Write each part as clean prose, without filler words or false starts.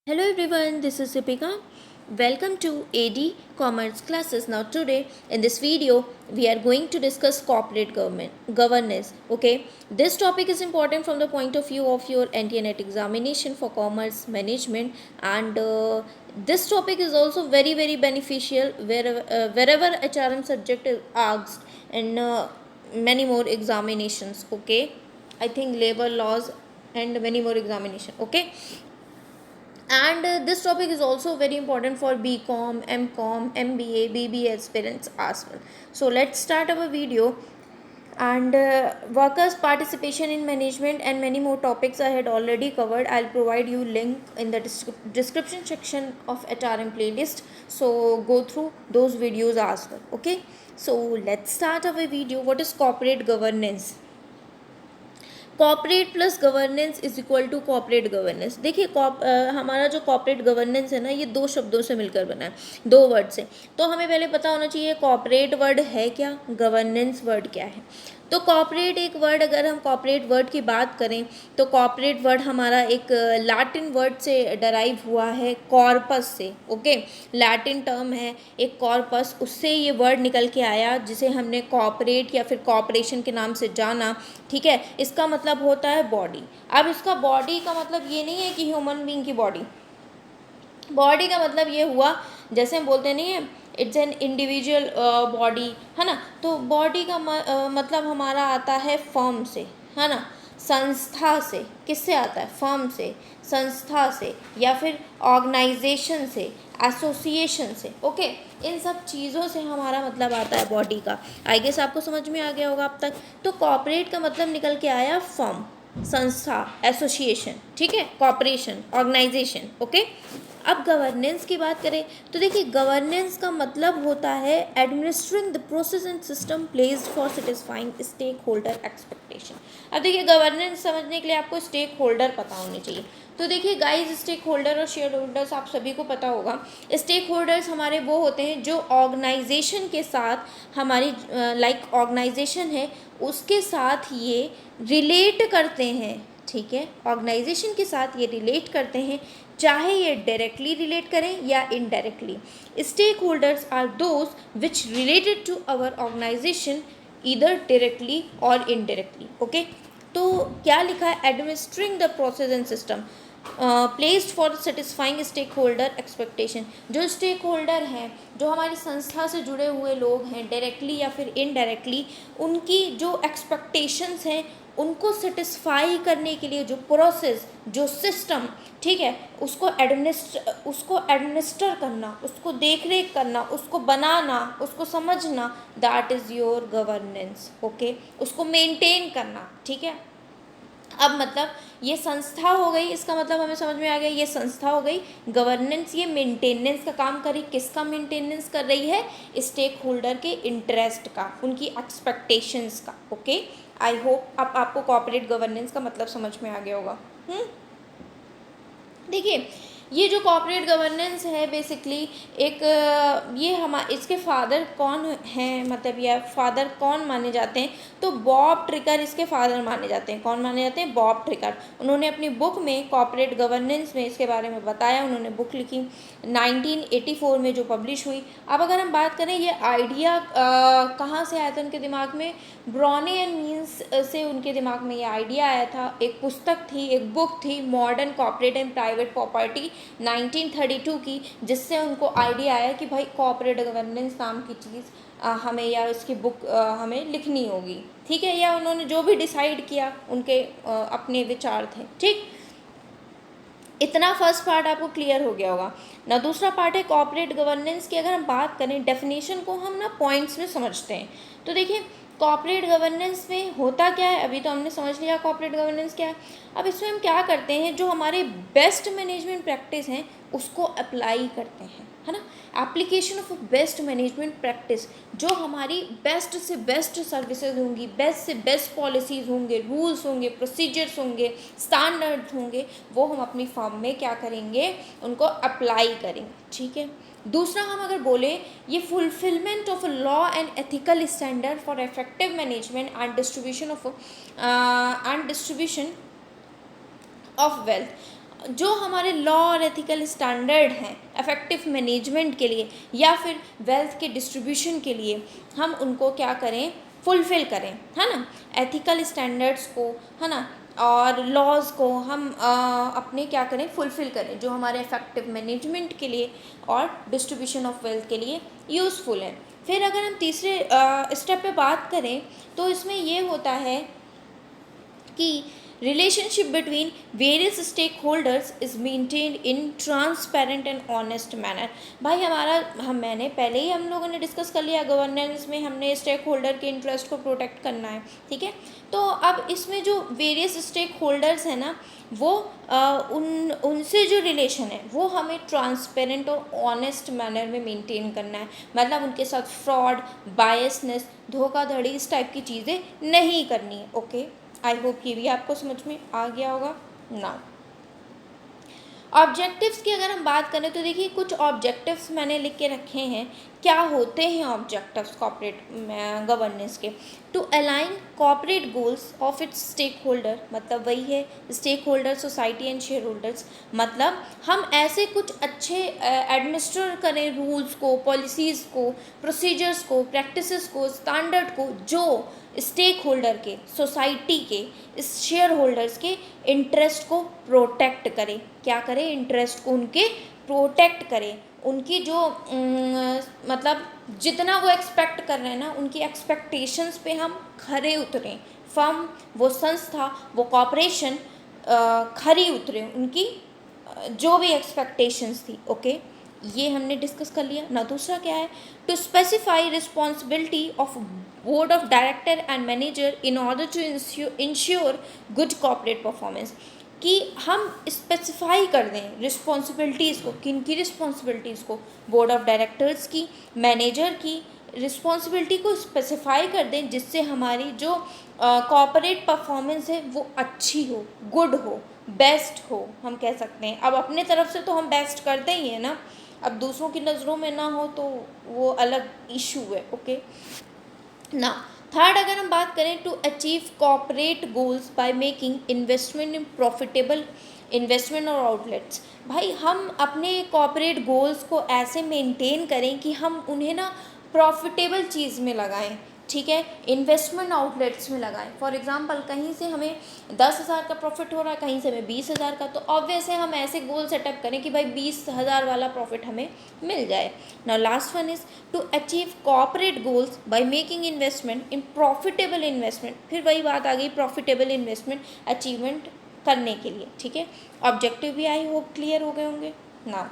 Hello everyone, this is Deepika. Welcome to AD Commerce classes. Now today in this video we are going to discuss corporate governance. Okay, this topic is important from the point of view of your NT/NET examination for commerce management, and this topic is also very beneficial wherever HRM subject is asked and many more examinations. Okay, I think labor laws and many more examination. Okay, and this topic is also very important for BCom, MCom, MBA, BBA aspirants as well. So let's start our video. And workers participation in management and many more topics I had already covered. I'll provide you link in the description section of HRM playlist, so go through those videos as well. Okay, so let's start our video. What is corporate governance? Corporate plus governance is equal to corporate governance. देखिए हमारा जो corporate governance है ना, ये दो शब्दों से मिलकर बना है, दो वर्ड से. तो हमें पहले पता होना चाहिए कॉपरेट वर्ड है क्या, गवर्नेंस वर्ड क्या है. तो कॉपरेट एक वर्ड, अगर हम कॉपरेट वर्ड की बात करें तो कॉपरेट वर्ड हमारा एक लैटिन वर्ड से डराइव हुआ है, कॉर्पस से. ओके, लैटिन टर्म है एक कॉर्पस, उससे ये वर्ड निकल के आया जिसे हमने कॉपरेट या फिर कॉपरेशन के नाम से जाना. ठीक है, इसका मतलब होता है बॉडी. अब इसका बॉडी का मतलब ये नहीं है कि ह्यूमन बीइंग की बॉडी. बॉडी का मतलब ये हुआ, जैसे हम बोलते नहीं है इट्स एन इंडिविजुअल बॉडी, है ना. तो बॉडी का मतलब हमारा आता है फर्म से, है ना, संस्था से. किससे आता है? फर्म से, संस्था से, या फिर ऑर्गेनाइजेशन से, एसोसिएशन से. ओके, इन सब चीज़ों से हमारा मतलब आता है बॉडी का. आई गेस आपको समझ में आ गया होगा अब तक. तो कॉर्पोरेट का मतलब निकल के आया फर्म, संस्था, एसोसिएशन. ठीक है, कॉर्पोरेशन, ऑर्गेनाइजेशन. ओके, अब गवर्नेंस की बात करें तो देखिए गवर्नेंस का मतलब होता है administering the process and system placed for satisfying stake holder expectation. अब देखिए गवर्नेंस समझने के लिए आपको स्टेक होल्डर पता होने चाहिए. तो देखिए गाइस, स्टेक होल्डर और शेयर होल्डर्स आप सभी को पता होगा. स्टेक होल्डर्स हमारे वो होते हैं जो ऑर्गेनाइजेशन के साथ हमारी लाइक ऑर्गेनाइजेशन है उसके साथ ये रिलेट करते हैं. ठीक है, ऑर्गेनाइजेशन के साथ ये रिलेट करते हैं, चाहे ये डायरेक्टली रिलेट करें या indirectly. Stakeholders are those which related to our organisation either directly और इनडायरेक्टली. ओके, तो क्या लिखा है? Administering the process and system placed for satisfying stake holder expectation. जो स्टेक होल्डर हैं, जो हमारी संस्था से जुड़े हुए लोग हैं डायरेक्टली या फिर इनडायरेक्टली, उनकी जो एक्सपेक्टेशंस हैं उनको सेटिस्फाई करने के लिए जो प्रोसेस, जो सिस्टम, ठीक है, उसको एडमिनिस्टर करना, उसको देख रेख करना, उसको बनाना, उसको समझना, that is your governance. Okay, उसको मेंटेन करना. ठीक है, अब मतलब ये संस्था हो गई, इसका मतलब हमें समझ में आ गया, ये संस्था हो गई. गवर्नेंस ये मेंटेनेंस का काम कर रही. किसका मेंटेनेंस कर रही है? स्टेक होल्डर के इंटरेस्ट का, उनकी एक्सपेक्टेशंस का. ओके, आई होप अब आपको कॉर्पोरेट गवर्नेंस का मतलब समझ में आ गया होगा. देखिए ये जो कॉर्पोरेट गवर्नेंस है बेसिकली एक ये इसके फादर कौन हैं, मतलब या फादर कौन माने जाते हैं? तो बॉब ट्रिकर इसके फादर माने जाते हैं. कौन माने जाते हैं? बॉब ट्रिकर. उन्होंने अपनी बुक में कॉर्पोरेट गवर्नेंस में इसके बारे में बताया. उन्होंने बुक लिखी 1984 में जो पब्लिश हुई. अब अगर हम बात करें ये आइडिया कहाँ से आया था उनके दिमाग में? ब्रॉनी एंड मीन्स से उनके दिमाग में ये आइडिया आया था. एक पुस्तक थी, एक बुक थी, modern corporate and private property 1932 की, जिससे उनको आइडिया आया कि भाई कॉर्पोरेट गवर्नेंस नाम की चीज़ हमें या इसकी बुक हमें लिखनी होगी. ठीक है, या उन्होंने जो भी डिसाइड किया उनके अपने विचार थे. ठीक, इतना फर्स्ट पार्ट आपको क्लियर हो गया होगा ना. दूसरा पार्ट है कॉर्पोरेट गवर्नेंस की. अगर हम बात करें डेफिनेशन को हम ना पॉइंट्स में समझते हैं. तो देखिए कॉर्पोरेट गवर्नेंस में होता क्या है, अभी तो हमने समझ लिया कॉर्पोरेट गवर्नेंस क्या है. अब इसमें हम क्या करते हैं, जो हमारे बेस्ट मैनेजमेंट प्रैक्टिस हैं उसको अप्लाई करते हैं, है ना. Application of best management practice, जो हमारी बेस्ट से बेस्ट सर्विसेज होंगी, बेस्ट से बेस्ट पॉलिसीज़ होंगे, रूल्स होंगे, प्रोसीजर्स होंगे, स्टैंडर्ड्स होंगे, वो हम अपनी फर्म में क्या करेंगे, उनको अप्लाई करेंगे. ठीक है. दूसरा हम अगर बोले ये fulfilment of law and ethical standard for effective management and distribution of wealth. जो हमारे लॉ और एथिकल स्टैंडर्ड हैं इफेक्टिव मैनेजमेंट के लिए या फिर वेल्थ के डिस्ट्रीब्यूशन के लिए, हम उनको क्या करें, फुलफ़िल करें, है ना। एथिकल स्टैंडर्ड्स को, है ना, और लॉज को हम अपने क्या करें, फुलफ़िल करें, जो हमारे इफेक्टिव मैनेजमेंट के लिए और डिस्ट्रीब्यूशन ऑफ वेल्थ के लिए यूज़फुल है। फिर अगर हम तीसरे स्टेप पे बात करें तो इसमें ये होता है कि relationship between various stakeholders is maintained in transparent and honest manner. भाई मैंने पहले ही हम लोगों ने डिस्कस कर लिया, गवर्नेंस में हमने स्टेक होल्डर के इंटरेस्ट को प्रोटेक्ट करना है, ठीक है। तो अब इसमें जो वेरियस स्टेक होल्डर्स हैं ना, वो उनसे जो रिलेशन है वो हमें ट्रांसपेरेंट और ऑनेस्ट मैनर में मेंटेन करना है। मतलब उनके साथ फ्रॉड, बायसनेस, धोखाधड़ी, इस टाइप की चीज़ें नहीं करनी है। ओके, आई होप ये भी आपको समझ में आ गया होगा। नाउ ऑब्जेक्टिव्स की अगर हम बात करें तो देखिए कुछ ऑब्जेक्टिव्स मैंने लिख के रखे हैं। क्या होते हैं ऑब्जेक्टिव्स कॉर्पोरेट गवर्नेंस के? To align corporate goals of its stakeholder, मतलब वही है stakeholder, society and shareholders. मतलब हम ऐसे कुछ अच्छे एडमिनिस्टर करें रूल्स को, पॉलिसीज़ को, प्रोसीजर्स को, प्रैक्टिसेस को, स्टैंडर्ड को, जो स्टेक होल्डर के, सोसाइटी के, इस शेयर होल्डर्स के इंटरेस्ट को प्रोटेक्ट करें। क्या करें? इंटरेस्ट को उनके प्रोटेक्ट करें। उनकी जो मतलब जितना वो एक्सपेक्ट कर रहे हैं ना, उनकी एक्सपेक्टेशंस पे हम खरे उतरें। फर्म, वो संस्था, वो कॉरपोरेशन खरी उतरे, उनकी जो भी एक्सपेक्टेशंस थी। ओके, ये हमने डिस्कस कर लिया ना। दूसरा क्या है? To specify responsibility of board of director and manager in order to ensure good corporate performance. कि हम स्पेसिफाई कर दें रिस्पॉन्सिबिलिटीज़ को, किन की रिस्पॉन्सिबिलिटीज़ को? बोर्ड ऑफ डायरेक्टर्स की, मैनेजर की रिस्पॉन्सिबिलिटी को स्पेसिफाई कर दें, जिससे हमारी जो कॉर्पोरेट परफॉर्मेंस है वो अच्छी हो, गुड हो, बेस्ट हो, हम कह सकते हैं। अब अपने तरफ से तो हम बेस्ट करते ही हैं ना, अब दूसरों की नज़रों में ना हो तो वो अलग इशू है। ओके ना। थर्ड, अगर हम बात करें, to achieve corporate goals by making investment in profitable investment और आउटलेट्स। भाई हम अपने कॉर्पोरेट गोल्स को ऐसे मेंटेन करें कि हम उन्हें ना प्रॉफिटेबल चीज़ में लगाएं, ठीक है, इन्वेस्टमेंट आउटलेट्स में लगाएं। फॉर एग्जांपल कहीं से हमें 10,000 का प्रॉफिट हो रहा है, कहीं से हमें 20,000 का, तो ऑब्वियस है हम ऐसे गोल सेटअप करें कि भाई 20,000 वाला प्रॉफिट हमें मिल जाए। Now last one is to achieve corporate goals by making investment in profitable investment. फिर वही बात आ गई, प्रॉफिटेबल इन्वेस्टमेंट अचीवमेंट करने के लिए, ठीक है। ऑब्जेक्टिव भी आई होप क्लियर हो गए होंगे। नाउ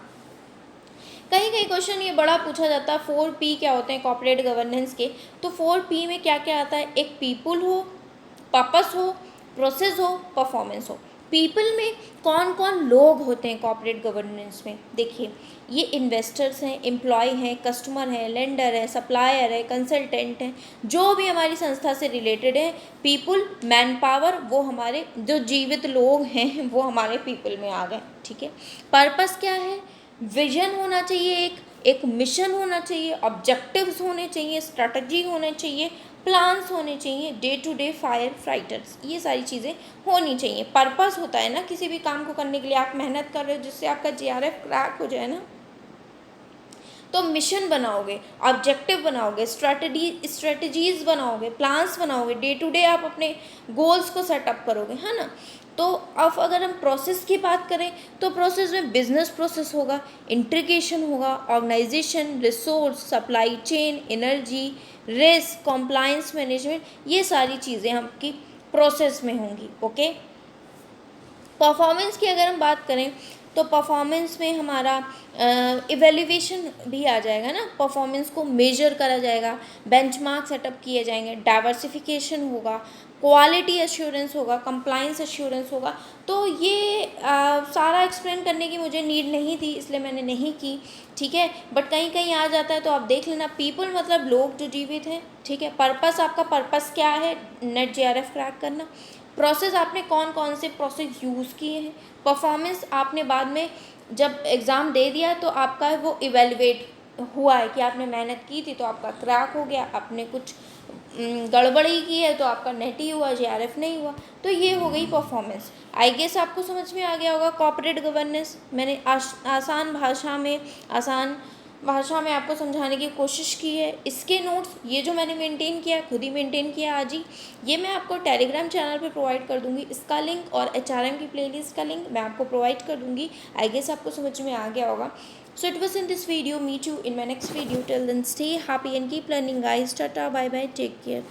कहीं कहीं क्वेश्चन ये बड़ा पूछा जाता है, 4P क्या होते हैं कॉर्पोरेट गवर्नेंस के? तो 4P में क्या क्या आता है? एक पीपल हो, पर्पस हो, प्रोसेस हो, परफॉर्मेंस हो। पीपल में कौन कौन लोग होते हैं कॉर्पोरेट गवर्नेंस में? देखिए, ये इन्वेस्टर्स हैं, एम्प्लॉय हैं, कस्टमर हैं, लेंडर है, सप्लायर है, कंसल्टेंट हैं, जो भी हमारी संस्था से रिलेटेड है। पीपल, मैन पावर, वो हमारे जो जीवित लोग हैं वो हमारे पीपल में आ गए, ठीक है। पर्पस क्या है? विजन होना चाहिए, एक मिशन होना चाहिए, ऑब्जेक्टिव्स होने चाहिए, स्ट्रैटेजी होने चाहिए, प्लान्स होने चाहिए, day to day firefighters, ये सारी चीज़ें होनी चाहिए। पर्पस होता है ना किसी भी काम को करने के लिए, आप मेहनत कर रहे हो जिससे आपका JRF क्रैक हो जाए ना, तो मिशन बनाओगे, ऑब्जेक्टिव बनाओगे, स्ट्रेटजीज बनाओगे, प्लान्स बनाओगे, डे टू डे आप अपने गोल्स को सेटअप करोगे, है ना। तो अब अगर हम प्रोसेस की बात करें तो प्रोसेस में बिजनेस प्रोसेस होगा, इंटीग्रेशन होगा, organisation, resource, supply chain, energy, risk, compliance management, ये सारी चीज़ें आपकी प्रोसेस में होंगी। ओके, परफॉर्मेंस की अगर हम बात करें तो परफॉर्मेंस में हमारा इवेल्युएशन भी आ जाएगा ना, परफॉर्मेंस को मेजर करा जाएगा, बेंचमार्क सेटअप किए जाएंगे, डाइवर्सिफिकेशन होगा, क्वालिटी एश्योरेंस होगा, कंप्लायंस एश्योरेंस होगा। तो ये सारा एक्सप्लेन करने की मुझे नीड नहीं थी, इसलिए मैंने नहीं की, ठीक है। बट कहीं कहीं आ जाता है तो आप देख लेना। पीपल मतलब लोग जो जीवित हैं, ठीक है। पर्पस, आपका पर्पस क्या है? नेट JRF क्रैक करना। प्रोसेस, आपने कौन कौन से प्रोसेस यूज़ किए हैं। परफॉर्मेंस, आपने बाद में जब एग्ज़ाम दे दिया तो आपका वो इवेलुएट हुआ है कि आपने मेहनत की थी तो आपका क्रैक हो गया, आपने कुछ गड़बड़ी की है तो आपका नेट ही हुआ, JRF नहीं हुआ। तो ये हो गई परफॉर्मेंस। आई गेस आपको समझ में आ गया होगा कॉर्पोरेट गवर्नेंस। मैंने आसान भाषा में आपको समझाने की कोशिश की है। इसके नोट्स ये जो मैंने मेंटेन किया, खुद ही मेंटेन किया आज ही, ये मैं आपको टेलीग्राम चैनल पे प्रोवाइड कर दूंगी। इसका लिंक और HRM की प्लेलिस्ट का लिंक मैं आपको प्रोवाइड कर दूंगी। आई गेस आपको समझ में आ गया होगा। So it was in this video. Meet you in my next video. Till then, stay happy and keep learning, guys. Tata, bye bye. Take care.